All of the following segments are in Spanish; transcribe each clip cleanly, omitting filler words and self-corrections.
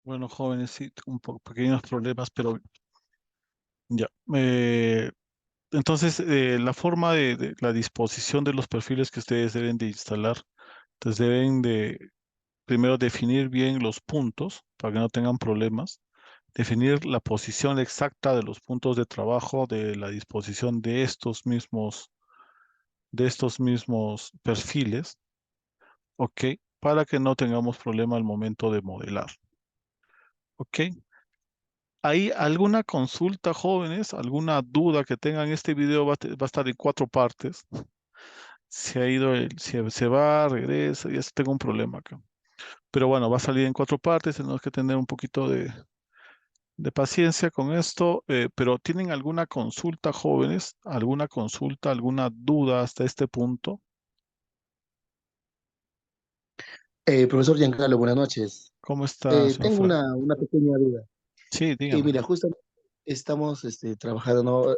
Bueno, jóvenes, sí, tengo un poco pequeños problemas, pero ya. Entonces, la forma de la disposición de los perfiles que ustedes deben de instalar, entonces deben de primero definir bien los puntos para que no tengan problemas, definir la posición exacta de los puntos de trabajo de la disposición de estos mismos perfiles, ¿ok? Para que no tengamos problema al momento de modelar, ¿ok? ¿Hay alguna consulta, jóvenes? ¿Alguna duda que tengan? Este video va a estar en 4 partes. Se ha ido, se va, regresa, ya tengo un problema acá. Pero bueno, va a salir en 4 partes, tenemos que tener un poquito de paciencia con esto. Pero ¿tienen alguna consulta, jóvenes? ¿Alguna consulta, alguna duda hasta este punto? Profesor Giancarlo, buenas noches. ¿Cómo está, señor Tengo Frank? una pequeña duda. Sí, dígame. Mira, justamente estamos trabajando, ¿no?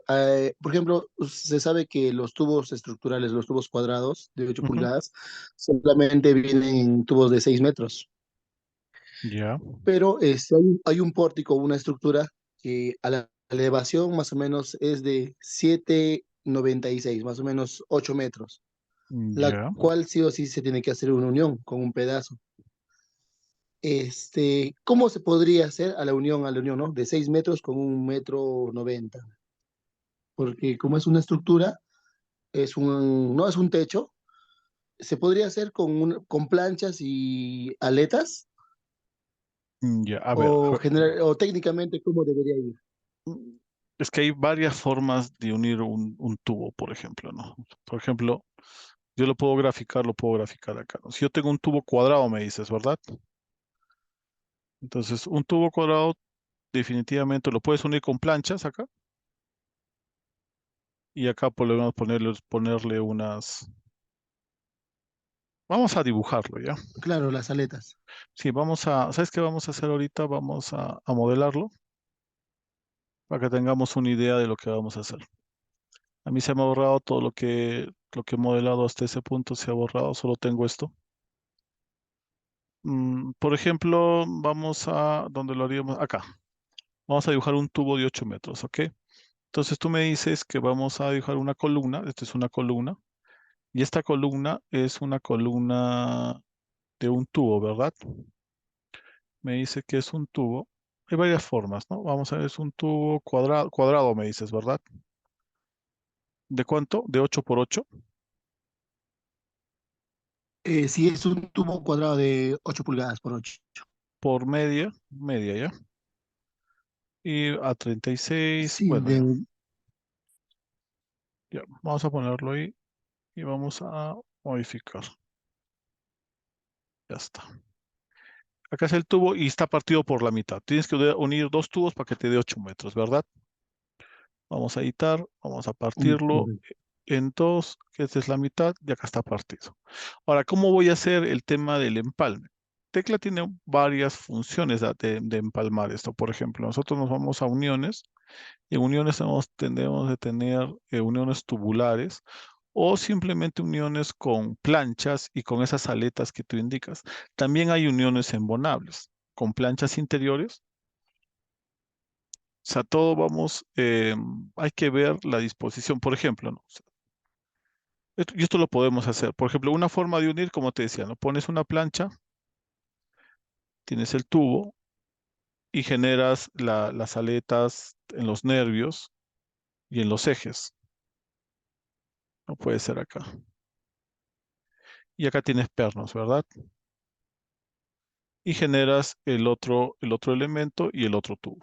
Por ejemplo, se sabe que los tubos estructurales, los tubos cuadrados de 8 Ujú. pulgadas, solamente vienen en tubos de 6 metros. Ya, Pero hay un pórtico, una estructura que a la elevación más o menos es de 7,96, más o menos 8 metros, la ya. cual sí o sí se tiene que hacer una unión con un pedazo. ¿Cómo se podría hacer a la unión, ¿no? De 6 metros con 1,90 m? Porque como es una estructura, no es un techo, se podría hacer con planchas y aletas, Ya, a ver. o técnicamente, ¿cómo debería ir? Mm, Es que hay varias formas de unir un tubo, por ejemplo, ¿no? Por ejemplo, yo lo puedo graficar acá, ¿no? Si yo tengo un tubo cuadrado, me dices, ¿verdad? Entonces, un tubo cuadrado definitivamente lo puedes unir con planchas acá y acá podemos ponerle unas. Vamos a dibujarlo, ¿ya? Claro, las aletas. Sí, ¿sabes qué vamos a hacer ahorita? Vamos a modelarlo para que tengamos una idea de lo que vamos a hacer. A mí se me ha borrado todo lo que he modelado hasta ese punto, se ha borrado, solo tengo esto. Por ejemplo, ¿dónde lo haríamos? Acá. Vamos a dibujar un tubo de 8 metros, ¿ok? Entonces tú me dices que vamos a dibujar una columna. Esta es una columna. Y esta columna es una columna de un tubo, ¿verdad? Me dice que es un tubo. Hay varias formas, ¿no? Vamos a ver, es un tubo cuadrado, cuadrado, me dices, ¿verdad? ¿De cuánto? ¿De 8 por 8? Sí, es un tubo cuadrado de 8 pulgadas por 8. Por media, media, ¿ya? Y a 36, Sí, bueno, ya, ya. Vamos a ponerlo ahí y vamos a modificar. Ya está. Acá es el tubo y está partido por la mitad. Tienes que unir 2 tubos para que te dé 8 metros, ¿verdad? Vamos a editar, vamos a partirlo correcto. en dos, que esta es la mitad y acá está partido. Ahora, ¿cómo voy a hacer el tema del empalme? Tecla tiene varias funciones de empalmar esto. Por ejemplo, nosotros nos vamos a uniones y en uniones tendemos de tener uniones tubulares o simplemente uniones con planchas y con esas aletas que tú indicas. También hay uniones embonables con planchas interiores. O sea, hay que ver la disposición, por ejemplo, ¿no? O sea, y esto lo podemos hacer. Por ejemplo, una forma de unir, como te decía, ¿no? Pones una plancha, tienes el tubo y generas las aletas en los nervios y en los ejes. No puede ser acá. Y acá tienes pernos, ¿verdad? Y generas el otro elemento y el otro tubo.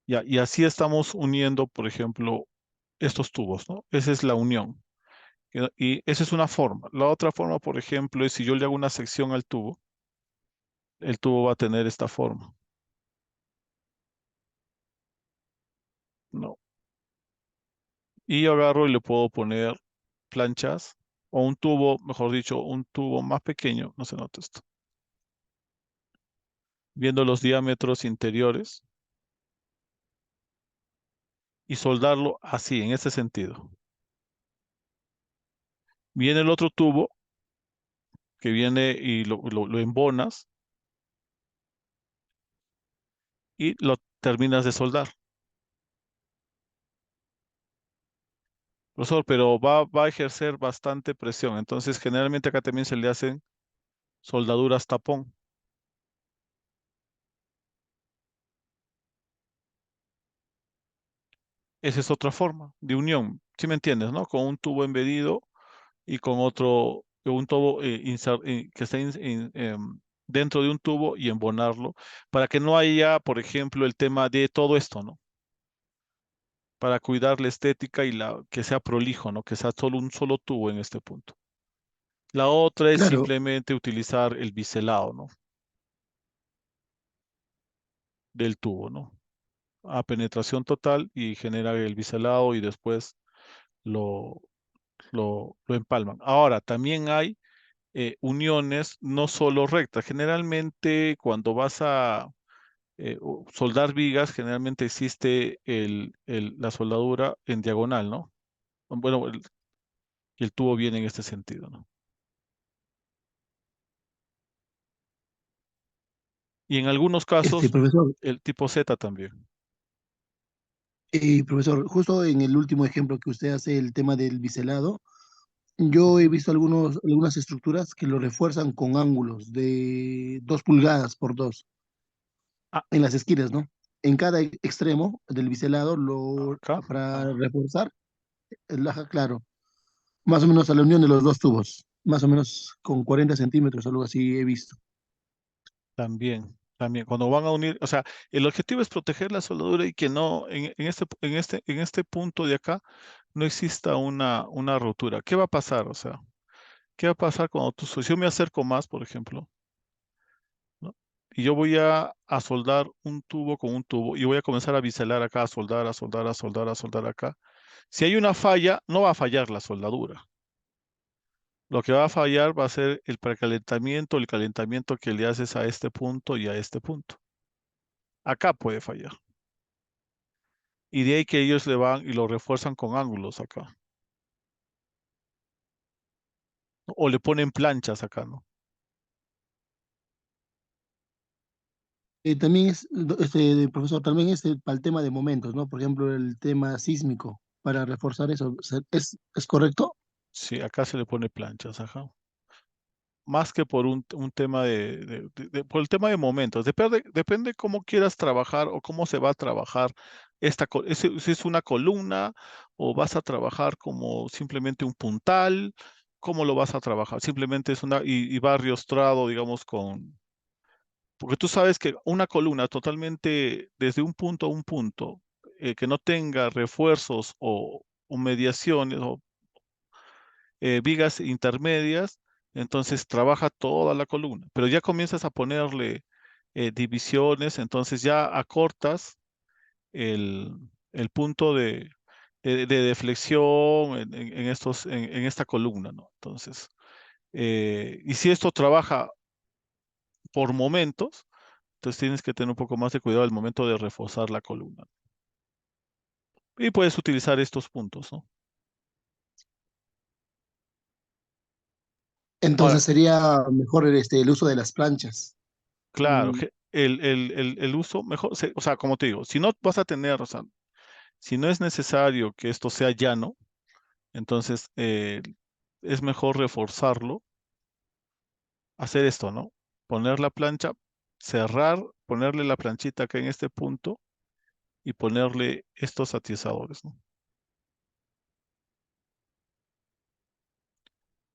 Ya, y así estamos uniendo, por ejemplo, estos tubos, ¿no? Esa es la unión. Y esa es una forma. La otra forma, por ejemplo, es si yo le hago una sección al tubo, el tubo va a tener esta forma, ¿no? Y yo agarro y le puedo poner planchas o un tubo, mejor dicho, un tubo más pequeño, no se nota esto, viendo los diámetros interiores y soldarlo así, en ese sentido. Viene el otro tubo que viene y lo embonas y lo terminas de soldar. Profesor, pero va a ejercer bastante presión. Entonces, generalmente acá también se le hacen soldaduras tapón. Esa es otra forma de unión. ¿Sí me entiendes, no? Con un tubo embedido y con otro, un tubo que está dentro de un tubo y embonarlo, para que no haya, por ejemplo, el tema de todo esto, ¿no? Para cuidar la estética y que sea prolijo, ¿no? Que sea solo un solo tubo en este punto. La otra es Claro, simplemente utilizar el biselado, ¿no? Del tubo, ¿no? A penetración total y genera el biselado y después lo, lo empalman. Ahora, también hay uniones no solo rectas. Generalmente, cuando vas a soldar vigas, generalmente existe la soldadura en diagonal, ¿no? Bueno, y el tubo viene en este sentido, ¿no? Y en algunos casos, profesor, el tipo Z también. profesor, justo en el último ejemplo que usted hace, el tema del biselado, yo he Ujú. visto algunas estructuras que lo refuerzan con ángulos de 2 pulgadas por 2 Ah, en las esquinas, ¿no? En cada extremo del biselado, acá. para Ah, reforzar, claro, más o menos a la unión de los dos tubos, más o menos con 40 centímetros, algo así he visto. también, también. Cuando van a unir, o sea, el objetivo es proteger la soldadura y que no, en este punto de acá, no exista una rotura. ¿Qué va a pasar? O sea, ¿qué va a pasar cuando si yo me acerco más, por ejemplo, ¿no? Y yo voy a soldar un tubo con un tubo y voy a comenzar a biselar acá, a soldar, a soldar, a soldar, a soldar acá. Si hay una falla, no va a fallar la soldadura. Lo que va a fallar va a ser el precalentamiento, el calentamiento que le haces a este punto y a este punto. Acá puede fallar. Y de ahí que ellos le van y lo refuerzan con ángulos acá, ¿no? O le ponen planchas acá, ¿no? También profesor, también para el tema de momentos, ¿no? Por ejemplo, el tema sísmico, para reforzar eso, ¿es correcto? Sí, acá se le pone planchas, ajá. Más que por un tema por el tema de momentos. Depende cómo quieras trabajar o cómo se va a trabajar si es una columna o vas a trabajar como simplemente un puntal, cómo lo vas a trabajar. Simplemente es y va riostrado, digamos, porque tú sabes que una columna totalmente desde un punto a un punto, que no tenga refuerzos o mediaciones o vigas intermedias, entonces trabaja toda la columna, pero ya comienzas a ponerle divisiones, entonces ya acortas el, el punto de deflexión en esta columna, ¿no? Entonces, y si esto trabaja por momentos, entonces tienes que tener un poco más de cuidado al momento de reforzar la columna. Y puedes utilizar estos puntos, ¿no? Ahora, Entonces sería mejor el uso de las planchas. claro, Mm, el uso mejor, o sea, como te digo, si no vas a tener, o sea, si no es necesario que esto sea llano, entonces es mejor reforzarlo, hacer esto, ¿no? Poner la plancha, cerrar, ponerle la planchita acá en este punto y ponerle estos atizadores, ¿no?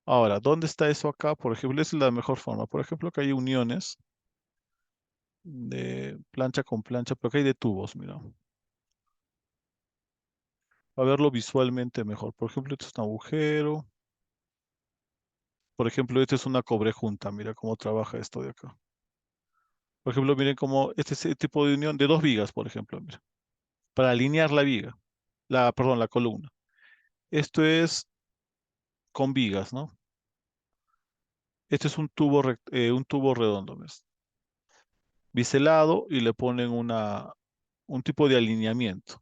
Ahora, ¿dónde está eso acá? Por ejemplo, esa es la mejor forma. Por ejemplo, que hay uniones de plancha con plancha, pero acá hay de tubos, mira. A verlo visualmente mejor. Por ejemplo, este es un agujero. Por ejemplo, esta es una cobrejunta. Mira cómo trabaja esto de acá. Por ejemplo, miren cómo este es el tipo de unión de dos vigas, por ejemplo, mira, para alinear la viga, perdón, la columna. Esto es con vigas, ¿no? Este es un tubo redondo, ¿ves? Biselado y le ponen un tipo de alineamiento.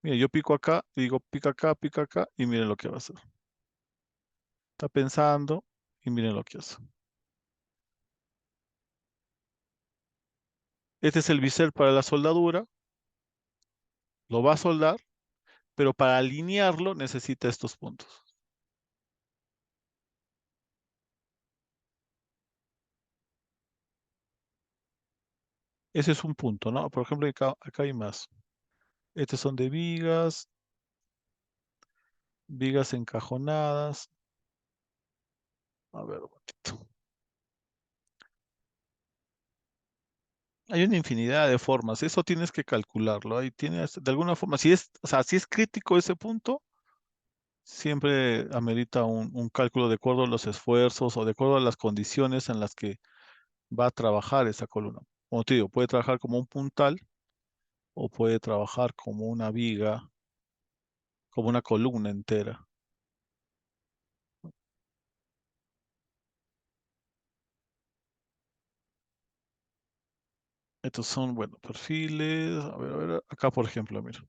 Mira, yo pico acá, digo pica acá y miren lo que va a hacer. Está pensando y miren lo que hace. Este es el bisel para la soldadura. Lo va a soldar, pero para alinearlo necesita estos puntos. Ese es un punto, ¿no? Por ejemplo, acá hay más. Estos son de vigas, vigas encajonadas. A ver, un momentito. Hay una infinidad de formas. Eso tienes que calcularlo. Ahí tienes, de alguna forma, si es, o sea, si es crítico ese punto, siempre amerita un cálculo de acuerdo a los esfuerzos o de acuerdo a las condiciones en las que va a trabajar esa columna. Como te digo, puede trabajar como un puntal o puede trabajar como una viga, como una columna entera. Estos son, bueno, perfiles. A ver, acá por ejemplo, mira.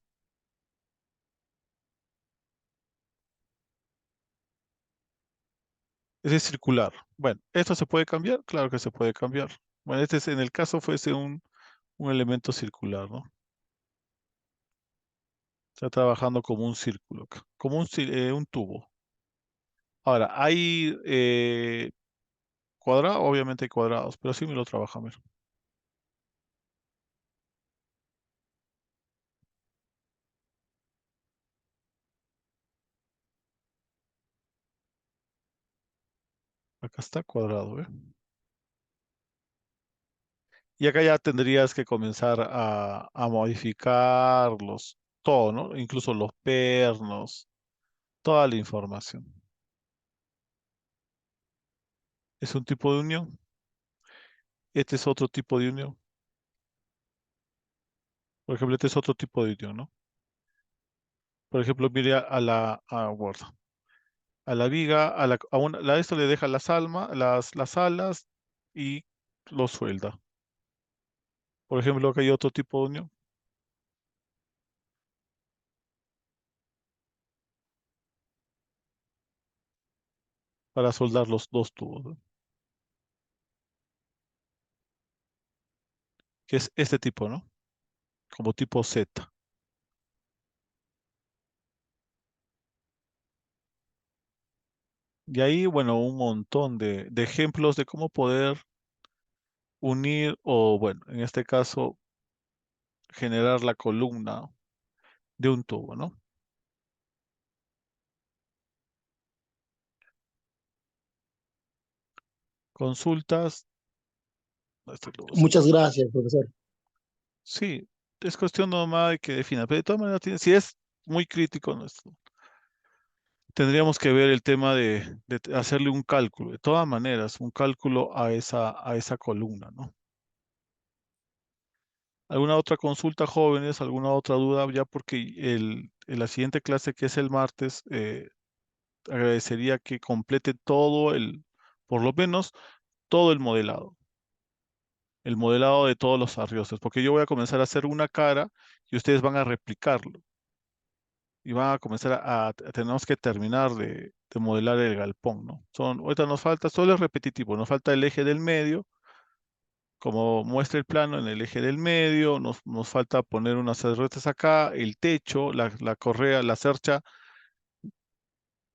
Ese es circular. Bueno, ¿esto se puede cambiar? Claro que se puede cambiar. Bueno, este es, en el caso fuese un elemento circular, ¿no? Está trabajando como un círculo, acá, como un tubo. Ahora, hay cuadrados, obviamente hay cuadrados, pero sí me lo trabaja, mira. Acá está cuadrado, ¿eh? Y acá ya tendrías que comenzar a modificarlos, todo, ¿no? Incluso los pernos, toda la información. Es un tipo de unión. Este es otro tipo de unión. Por ejemplo, este es otro tipo de unión, ¿no? Por ejemplo, mire guarda, a la viga, esto le deja las alas y lo suelda. Por ejemplo, acá hay otro tipo de unión para soldar los dos tubos, ¿no? Que es este tipo, ¿no? Como tipo Z. Y ahí, bueno, un montón de ejemplos de cómo poder unir o, bueno, en este caso, generar la columna de un tubo, ¿no? Consultas, esto lo uso. Muchas gracias, profesor. Sí, es cuestión nomás de que defina, pero de todas maneras, si es muy crítico, tendríamos que ver el tema de hacerle un cálculo, de todas maneras, un cálculo a esa columna, ¿no? ¿Alguna otra consulta, jóvenes? ¿Alguna otra duda? Ya porque en la siguiente clase, que es el martes, agradecería que complete por lo menos todo el modelado de todos los arriostes, porque yo voy a comenzar a hacer una cara y ustedes van a replicarlo y van a comenzar tenemos que terminar de modelar el galpón, ¿no? Ahorita nos falta, solo es repetitivo, nos falta el eje del medio, como muestra el plano en el eje del medio, nos falta poner unas cerretas acá, el techo, la correa, la cercha,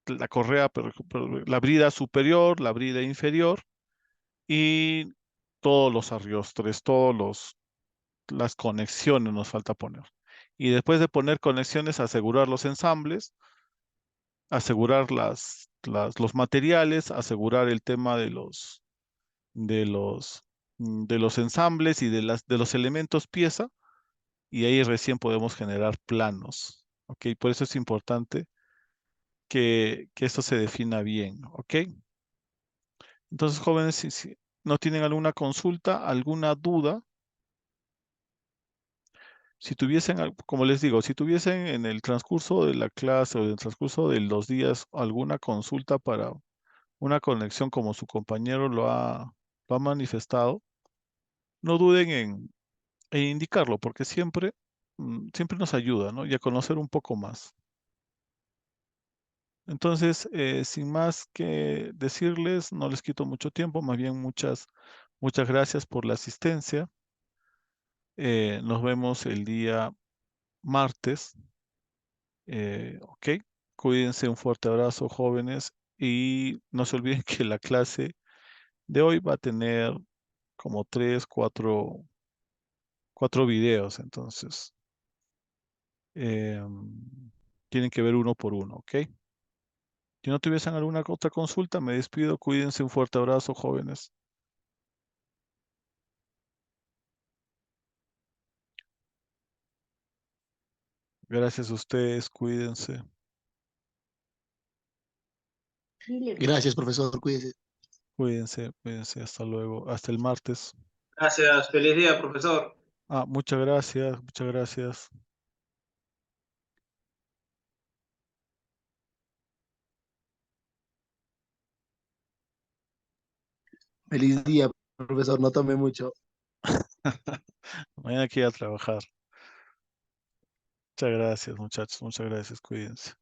la correa, la brida superior, la brida inferior y todos los arriostres, las conexiones nos falta poner. Y después de poner conexiones, asegurar los ensambles, asegurar los materiales, asegurar el tema de los, de los ensambles y de los elementos pieza, y ahí recién podemos generar planos. ¿Ok? Por eso es importante que esto se defina bien. ¿Ok? Entonces, jóvenes, si no tienen alguna consulta, alguna duda, si tuviesen, como les digo, si tuviesen en el transcurso de la clase o en el transcurso de los días alguna consulta para una conexión como su compañero lo ha manifestado, no duden en indicarlo, porque siempre nos ayuda, ¿no? Y a conocer un poco más. Entonces, sin más que decirles, no les quito mucho tiempo, más bien muchas gracias por la asistencia. Nos vemos el día martes. Ok, cuídense, un fuerte abrazo, jóvenes, y no se olviden que la clase de hoy va a tener como cuatro videos, entonces tienen que ver uno por uno, ¿ok? Si no tuviesen alguna otra consulta, me despido. Cuídense, un fuerte abrazo, jóvenes. Gracias a ustedes, cuídense. Gracias, profesor, cuídese. Cuídense, cuídense. Hasta luego. Hasta el martes. Gracias, feliz día, profesor. Ah, muchas gracias, muchas gracias. Feliz día, profesor, no tome mucho. Mañana hay que ir a trabajar. Muchas gracias, muchachos. Muchas gracias. Cuídense.